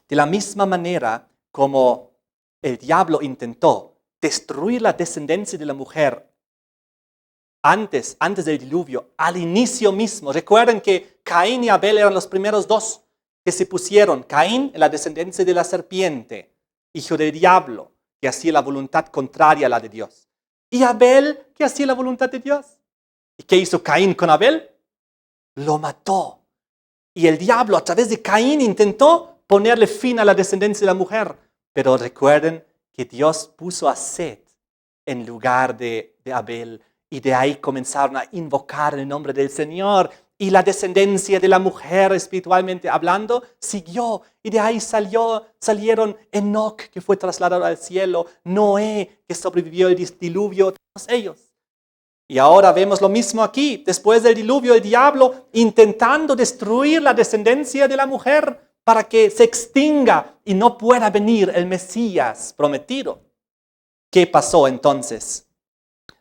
S1: De la misma manera como el diablo intentó destruir la descendencia de la mujer antes del diluvio, al inicio mismo. Recuerden que Caín y Abel eran los primeros dos que se pusieron. Caín, la descendencia de la serpiente, hijo del diablo, que hacía la voluntad contraria a la de Dios. Y Abel, que hacía la voluntad de Dios. ¿Y qué hizo Caín con Abel? Lo mató. Y el diablo a través de Caín intentó ponerle fin a la descendencia de la mujer. Pero recuerden que Dios puso a Set en lugar de Abel. Y de ahí comenzaron a invocar el nombre del Señor. Y la descendencia de la mujer, espiritualmente hablando, siguió. Y de ahí salieron Enoc, que fue trasladado al cielo, Noé, que sobrevivió el diluvio, todos ellos. Y ahora vemos lo mismo aquí. Después del diluvio, el diablo intentando destruir la descendencia de la mujer para que se extinga y no pueda venir el Mesías prometido. ¿Qué pasó entonces?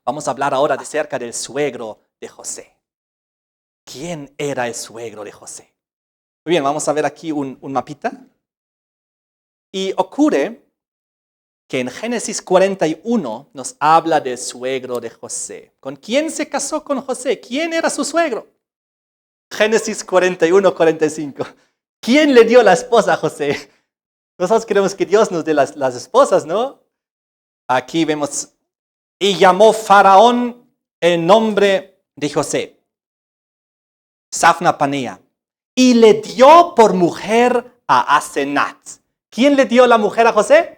S1: Vamos a hablar ahora acerca del suegro de José. ¿Quién era el suegro de José? Muy bien, vamos a ver aquí un mapita. Y ocurre que en Génesis 41 nos habla del suegro de José. ¿Con quién se casó con José? ¿Quién era su suegro? Génesis 41, 45. ¿Quién le dio la esposa a José? Nosotros queremos que Dios nos dé las esposas, ¿no? Aquí vemos, y llamó Faraón el nombre de José, Safna Panea, y le dio por mujer a Asenat. ¿Quién le dio la mujer a José?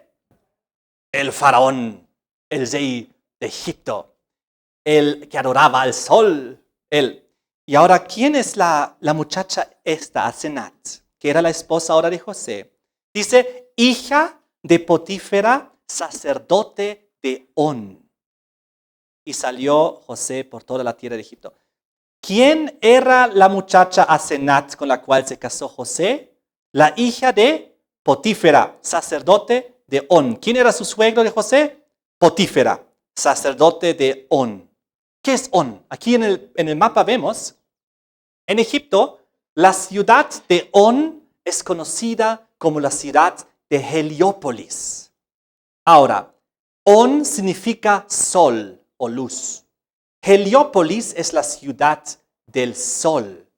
S1: El faraón, el rey de Egipto, el que adoraba al sol, él. Y ahora, ¿quién es la muchacha esta, Asenat, que era la esposa ahora de José? Dice, hija de Potífera, sacerdote de On. Y salió José por toda la tierra de Egipto. ¿Quién era la muchacha Asenat con la cual se casó José? La hija de Potífera, sacerdote de On. ¿Quién era su suegro de José? Potífera, sacerdote de On. ¿Qué es On? Aquí en el mapa vemos, en Egipto, la ciudad de On es conocida como la ciudad de Heliópolis. Ahora, On significa sol o luz. Heliópolis es la ciudad del sol.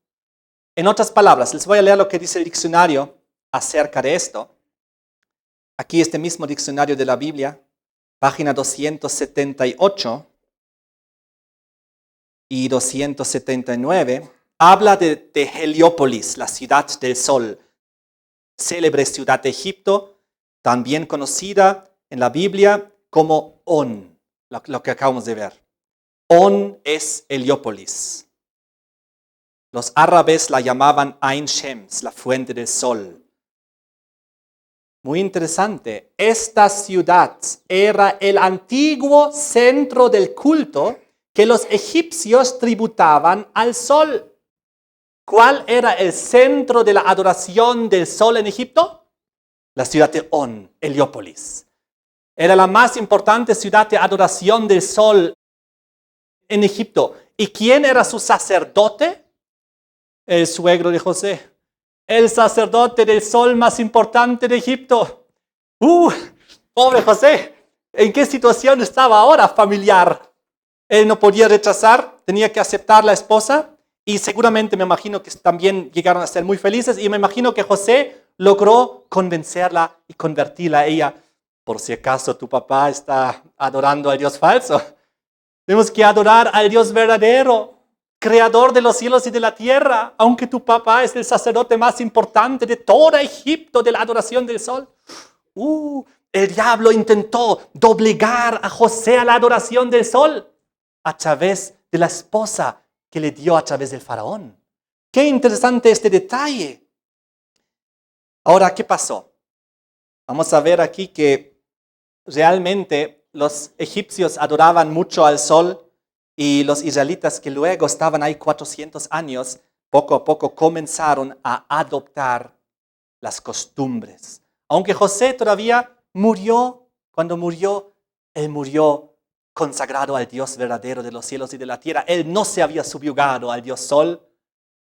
S1: En otras palabras, les voy a leer lo que dice el diccionario acerca de esto. Aquí este mismo diccionario de la Biblia, página 278 y 279, habla de Heliópolis, la ciudad del sol, célebre ciudad de Egipto, también conocida en la Biblia como On, lo que acabamos de ver. On es Heliópolis. Los árabes la llamaban Ain Shems, la fuente del sol. Muy interesante, esta ciudad era el antiguo centro del culto que los egipcios tributaban al sol. ¿Cuál era el centro de la adoración del sol en Egipto? La ciudad de On, Heliópolis. Era la más importante ciudad de adoración del sol en Egipto. ¿Y quién era su sacerdote? El suegro de José. El sacerdote del sol más importante de Egipto. Pobre José. ¿En qué situación estaba ahora familiar? Él no podía rechazar, tenía que aceptar la esposa y seguramente me imagino que también llegaron a ser muy felices y me imagino que José logró convencerla y convertirla a ella. Por si acaso tu papá está adorando al Dios falso. Tenemos que adorar al Dios verdadero, creador de los cielos y de la tierra, aunque tu papá es el sacerdote más importante de toda Egipto de la adoración del sol. El diablo intentó doblegar a José a la adoración del sol a través de la esposa que le dio a través del faraón. Qué interesante este detalle. Ahora, ¿qué pasó? Vamos a ver aquí que realmente los egipcios adoraban mucho al sol y los israelitas que luego estaban ahí 400 años, poco a poco comenzaron a adoptar las costumbres. Aunque José todavía murió, cuando murió, él murió consagrado al Dios verdadero de los cielos y de la tierra. Él no se había subyugado al Dios Sol.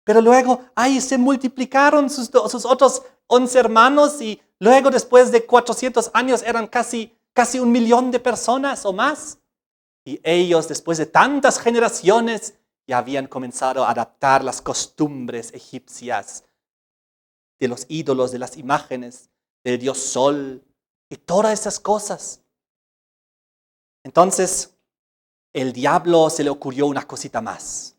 S1: Pero luego ahí se multiplicaron sus otros 11 hermanos y luego después de 400 años eran casi 1.000.000 de personas o más. Y ellos después de tantas generaciones ya habían comenzado a adaptar las costumbres egipcias de los ídolos, de las imágenes, del Dios Sol y todas esas cosas. Entonces, el diablo se le ocurrió una cosita más.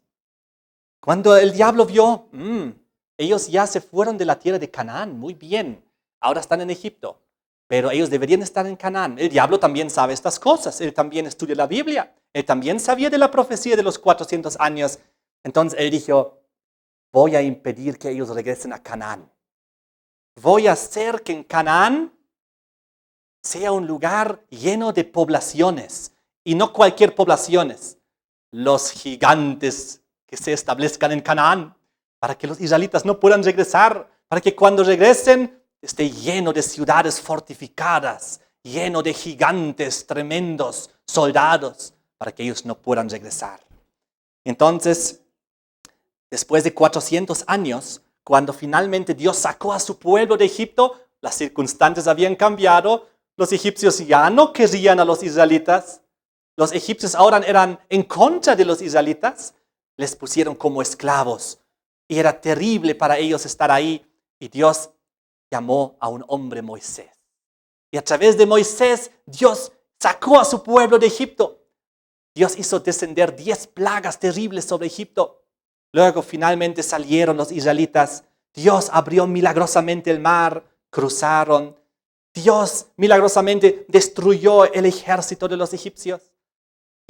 S1: Cuando el diablo vio, Ellos ya se fueron de la tierra de Canaán, muy bien. Ahora están en Egipto, pero ellos deberían estar en Canaán. El diablo también sabe estas cosas, él también estudia la Biblia, él también sabía de la profecía de los 400 años. Entonces él dijo, voy a impedir que ellos regresen a Canaán. Voy a hacer que en Canaán sea un lugar lleno de poblaciones, y no cualquier poblaciones, los gigantes que se establezcan en Canaán, para que los israelitas no puedan regresar, para que cuando regresen esté lleno de ciudades fortificadas, lleno de gigantes tremendos, soldados, para que ellos no puedan regresar. Entonces, después de 400 años, cuando finalmente Dios sacó a su pueblo de Egipto, las circunstancias habían cambiado, los egipcios ya no querían a los israelitas, los egipcios ahora eran en contra de los israelitas, les pusieron como esclavos y era terrible para ellos estar ahí. Y Dios llamó a un hombre, Moisés. Y a través de Moisés, Dios sacó a su pueblo de Egipto. Dios hizo descender 10 plagas terribles sobre Egipto. Luego finalmente salieron los israelitas. Dios abrió milagrosamente el mar, cruzaron. Dios milagrosamente destruyó el ejército de los egipcios.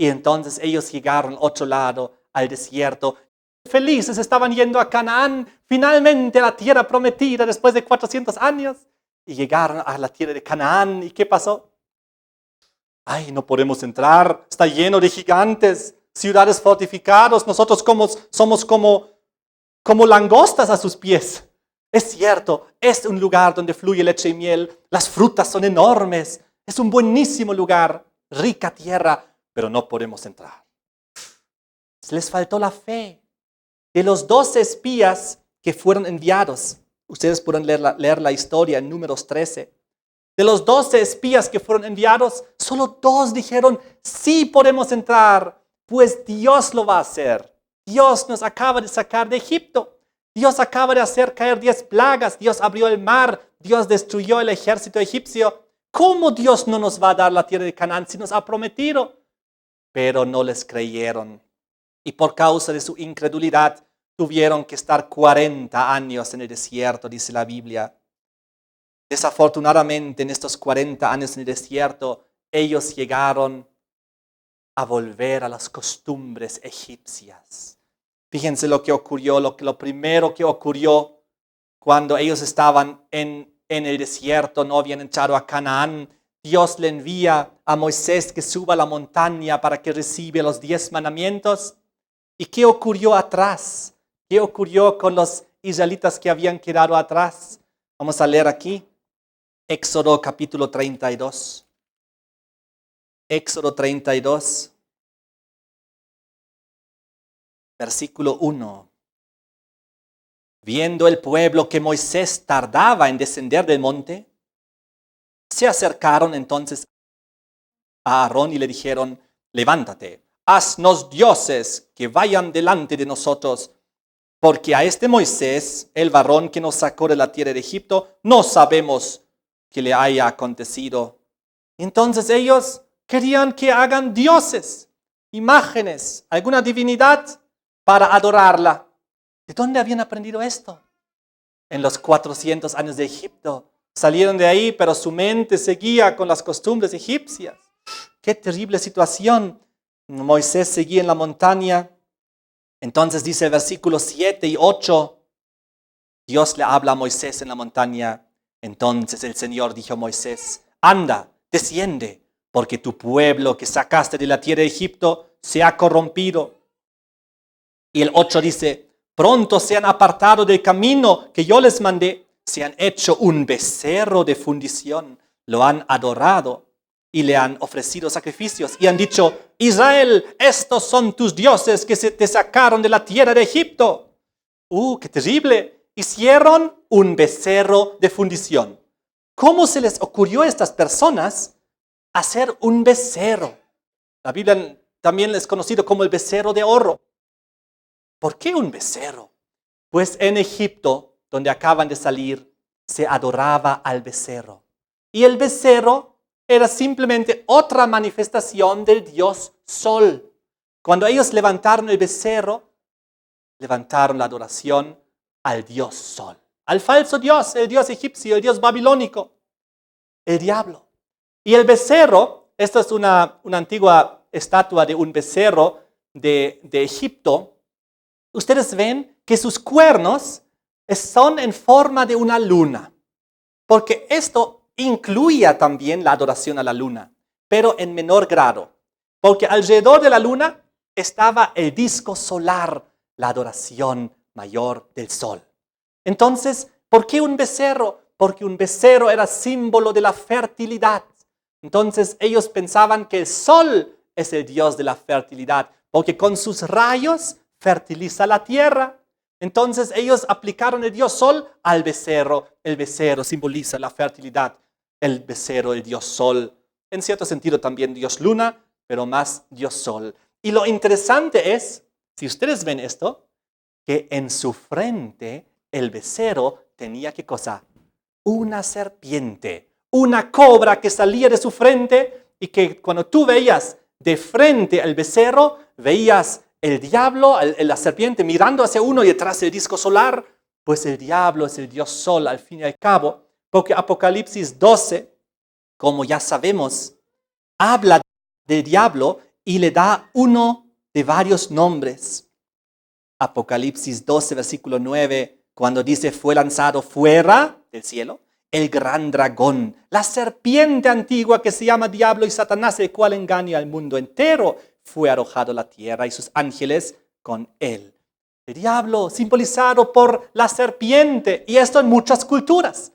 S1: Y entonces ellos llegaron al otro lado, al desierto. Felices estaban yendo a Canaán, finalmente a la tierra prometida después de 400 años. Y llegaron a la tierra de Canaán. ¿Y qué pasó? Ay, no podemos entrar, está lleno de gigantes, ciudades fortificadas. Nosotros somos como langostas a sus pies. Es cierto, es un lugar donde fluye leche y miel. Las frutas son enormes. Es un buenísimo lugar, rica tierra, pero no podemos entrar. Les faltó la fe. De los 12 espías que fueron enviados, ustedes pueden leer la historia en Números 13. De los 12 espías que fueron enviados, solo 2 dijeron, sí podemos entrar, pues Dios lo va a hacer. Dios nos acaba de sacar de Egipto. Dios acaba de hacer caer 10 plagas. Dios abrió el mar. Dios destruyó el ejército egipcio. ¿Cómo Dios no nos va a dar la tierra de Canaán si nos ha prometido? Pero no les creyeron. Y por causa de su incredulidad, tuvieron que estar 40 años en el desierto, dice la Biblia. Desafortunadamente, en estos 40 años en el desierto, ellos llegaron a volver a las costumbres egipcias. Fíjense lo que ocurrió, lo primero que ocurrió cuando ellos estaban en el desierto, no habían entrado a Canaán. Dios le envía a Moisés que suba a la montaña para que reciba los 10 mandamientos. ¿Y qué ocurrió atrás? ¿Qué ocurrió con los israelitas que habían quedado atrás? Vamos a leer aquí. Éxodo capítulo 32. Éxodo 32. Versículo 1. Viendo el pueblo que Moisés tardaba en descender del monte, se acercaron entonces a Aarón y le dijeron, levántate, haznos dioses que vayan delante de nosotros, porque a este Moisés, el varón que nos sacó de la tierra de Egipto, no sabemos que le haya acontecido. Entonces ellos querían que hagan dioses, imágenes, alguna divinidad para adorarla. ¿De dónde habían aprendido esto? En los 400 años de Egipto. Salieron de ahí, pero su mente seguía con las costumbres egipcias. Qué terrible situación. Moisés seguía en la montaña. Entonces dice el versículo 7 y 8. Dios le habla a Moisés en la montaña. Entonces el Señor dijo a Moisés, anda, desciende, porque tu pueblo que sacaste de la tierra de Egipto se ha corrompido. Y el 8 dice, pronto se han apartado del camino que yo les mandé, se han hecho un becerro de fundición, lo han adorado y le han ofrecido sacrificios y han dicho, Israel, estos son tus dioses que te sacaron de la tierra de Egipto. ¡Qué terrible! Hicieron un becerro de fundición. ¿Cómo se les ocurrió a estas personas hacer un becerro? La Biblia también es conocido como el becerro de oro. ¿Por qué un becerro? Pues en Egipto, donde acaban de salir, se adoraba al becerro. Y el becerro era simplemente otra manifestación del dios Sol. Cuando ellos levantaron el becerro, levantaron la adoración al dios Sol, al falso dios, el dios egipcio, el dios babilónico, el diablo. Y el becerro, esta es una antigua estatua de un becerro de Egipto. Ustedes ven que sus cuernos son en forma de una luna, porque esto incluía también la adoración a la luna, pero en menor grado, porque alrededor de la luna estaba el disco solar, la adoración mayor del sol. Entonces, ¿por qué un becerro? Porque un becerro era símbolo de la fertilidad. Entonces ellos pensaban que el sol es el dios de la fertilidad, porque con sus rayos fertiliza la tierra. Entonces ellos aplicaron el dios sol al becerro. El becerro simboliza la fertilidad. El becerro, el dios sol. En cierto sentido también dios luna, pero más dios sol. Y lo interesante es, si ustedes ven esto, que en su frente el becerro tenía ¿qué cosa? Una serpiente, una cobra que salía de su frente y que cuando tú veías de frente al becerro, veías el diablo, la serpiente mirando hacia uno y detrás el disco solar, pues el diablo es el dios sol al fin y al cabo, porque Apocalipsis 12, como ya sabemos, habla del diablo y le da uno de varios nombres. Apocalipsis 12, versículo 9, cuando dice fue lanzado fuera del cielo, el gran dragón, la serpiente antigua que se llama Diablo y Satanás, el cual engaña al mundo entero, fue arrojado a la tierra y sus ángeles con él. El diablo simbolizado por la serpiente, y esto en muchas culturas.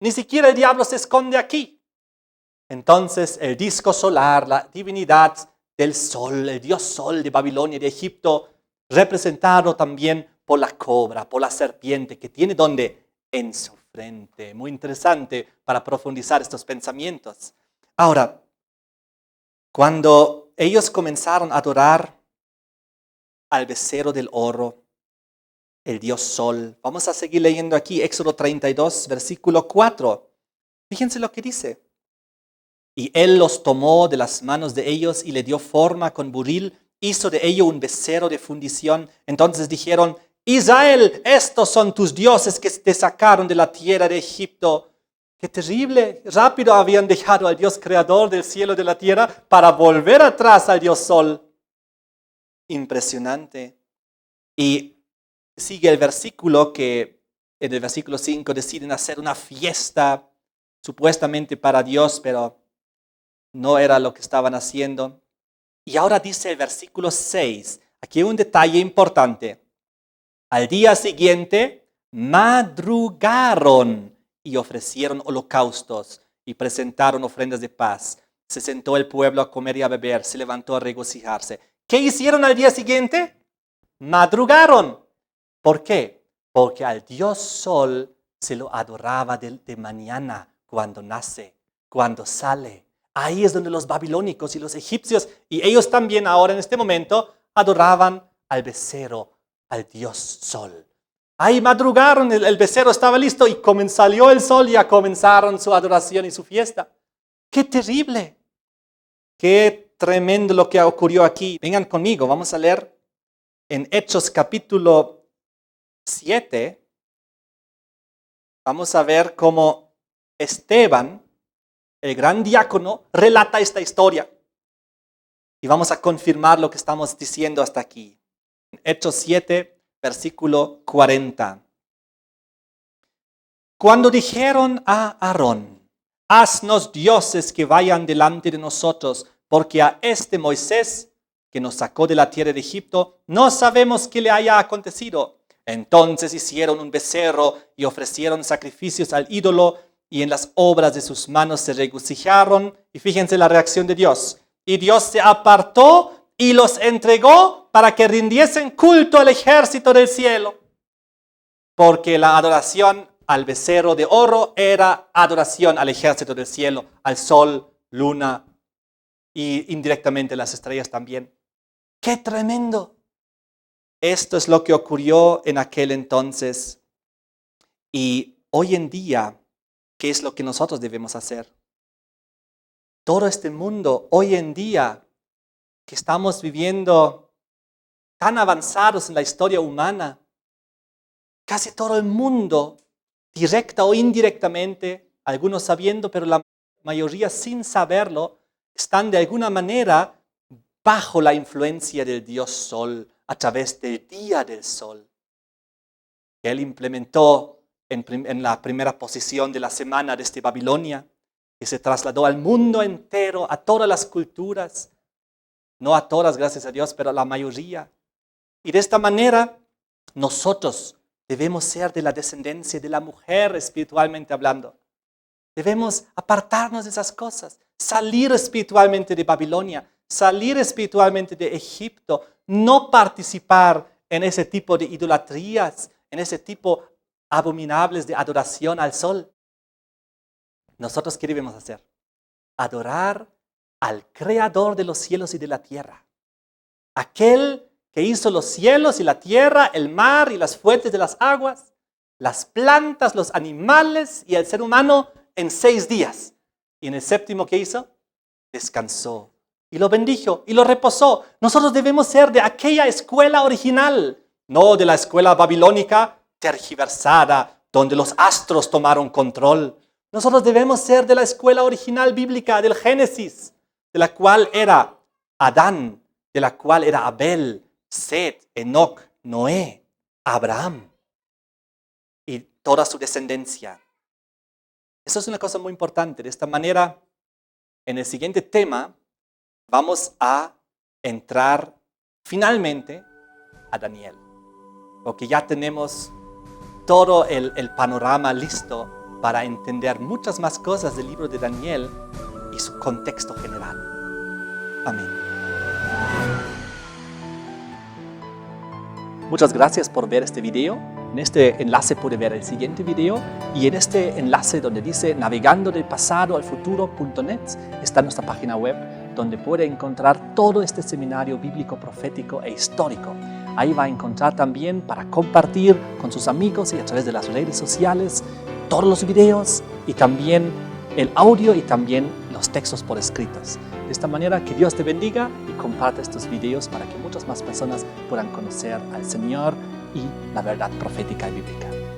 S1: Ni siquiera el diablo se esconde aquí. Entonces el disco solar, la divinidad del sol, el dios sol de Babilonia y de Egipto, representado también por la cobra, por la serpiente, que tiene ¿dónde? En su frente. Muy interesante para profundizar estos pensamientos. Ahora, cuando ellos comenzaron a adorar al becerro del oro, el dios sol, vamos a seguir leyendo aquí Éxodo 32, versículo 4. Fíjense lo que dice. Y él los tomó de las manos de ellos y le dio forma con buril, hizo de ello un becerro de fundición. Entonces dijeron, Israel, estos son tus dioses que te sacaron de la tierra de Egipto. ¡Qué terrible! Rápido habían dejado al Dios creador del cielo y de la tierra para volver atrás al Dios Sol. Impresionante. Y sigue el versículo que en el versículo 5 deciden hacer una fiesta supuestamente para Dios, pero no era lo que estaban haciendo. Y ahora dice el versículo 6, aquí hay un detalle importante. Al día siguiente madrugaron y ofrecieron holocaustos y presentaron ofrendas de paz. Se sentó el pueblo a comer y a beber, se levantó a regocijarse. ¿Qué hicieron al día siguiente? Madrugaron. ¿Por qué? Porque al dios sol se lo adoraba de mañana, cuando nace, cuando sale. Ahí es donde los babilónicos y los egipcios, y ellos también ahora en este momento, adoraban al becerro, al dios sol. Ahí madrugaron, el becerro estaba listo y salió el sol y ya comenzaron su adoración y su fiesta. ¡Qué terrible! ¡Qué tremendo lo que ocurrió aquí! Vengan conmigo, vamos a leer en Hechos capítulo 7. Vamos a ver cómo Esteban, el gran diácono, relata esta historia. Y vamos a confirmar lo que estamos diciendo hasta aquí. Hechos 7, versículo 40. Cuando dijeron a Aarón, haznos dioses que vayan delante de nosotros, porque a este Moisés, que nos sacó de la tierra de Egipto, no sabemos qué le haya acontecido. Entonces hicieron un becerro y ofrecieron sacrificios al ídolo, y en las obras de sus manos se regocijaron. Y fíjense la reacción de Dios. Y Dios se apartó y los entregó para que rindiesen culto al ejército del cielo. Porque la adoración al becerro de oro era adoración al ejército del cielo, al sol, luna y indirectamente las estrellas también. ¡Qué tremendo! Esto es lo que ocurrió en aquel entonces. Y hoy en día, ¿qué es lo que nosotros debemos hacer? Todo este mundo, hoy en día, que estamos viviendo tan avanzados en la historia humana, casi todo el mundo, directa o indirectamente, algunos sabiendo, pero la mayoría sin saberlo, están de alguna manera bajo la influencia del Dios Sol, a través del día del Sol. Él implementó en la primera posición de la semana desde Babilonia, que se trasladó al mundo entero, a todas las culturas, no a todas, gracias a Dios, pero a la mayoría. Y de esta manera, nosotros debemos ser de la descendencia de la mujer espiritualmente hablando. Debemos apartarnos de esas cosas, salir espiritualmente de Babilonia, salir espiritualmente de Egipto, no participar en ese tipo de idolatrías, en ese tipo abominables de adoración al sol. ¿Nosotros qué debemos hacer? Adorar al Creador de los cielos y de la tierra. Aquel que hizo los cielos y la tierra, el mar y las fuentes de las aguas, las plantas, los animales y el ser humano en 6 días. Y en el séptimo, ¿qué hizo? Descansó y lo bendijo y lo reposó. Nosotros debemos ser de aquella escuela original, no de la escuela babilónica tergiversada, donde los astros tomaron control. Nosotros debemos ser de la escuela original bíblica, del Génesis, de la cual era Adán, de la cual era Abel, Set, Enoc, Noé, Abraham y toda su descendencia. Eso es una cosa muy importante. De esta manera, en el siguiente tema, vamos a entrar finalmente a Daniel, porque ya tenemos todo el panorama listo para entender muchas más cosas del libro de Daniel y su contexto general. Amén. Muchas gracias por ver este video. En este enlace puede ver el siguiente video y en este enlace donde dice navegando del pasado al futuro.net está nuestra página web donde puede encontrar todo este seminario bíblico, profético e histórico. Ahí va a encontrar también para compartir con sus amigos y a través de las redes sociales todos los videos y también el audio y también los textos por escritos. De esta manera, que Dios te bendiga y comparte estos videos para que muchas más personas puedan conocer al Señor y la verdad profética y bíblica.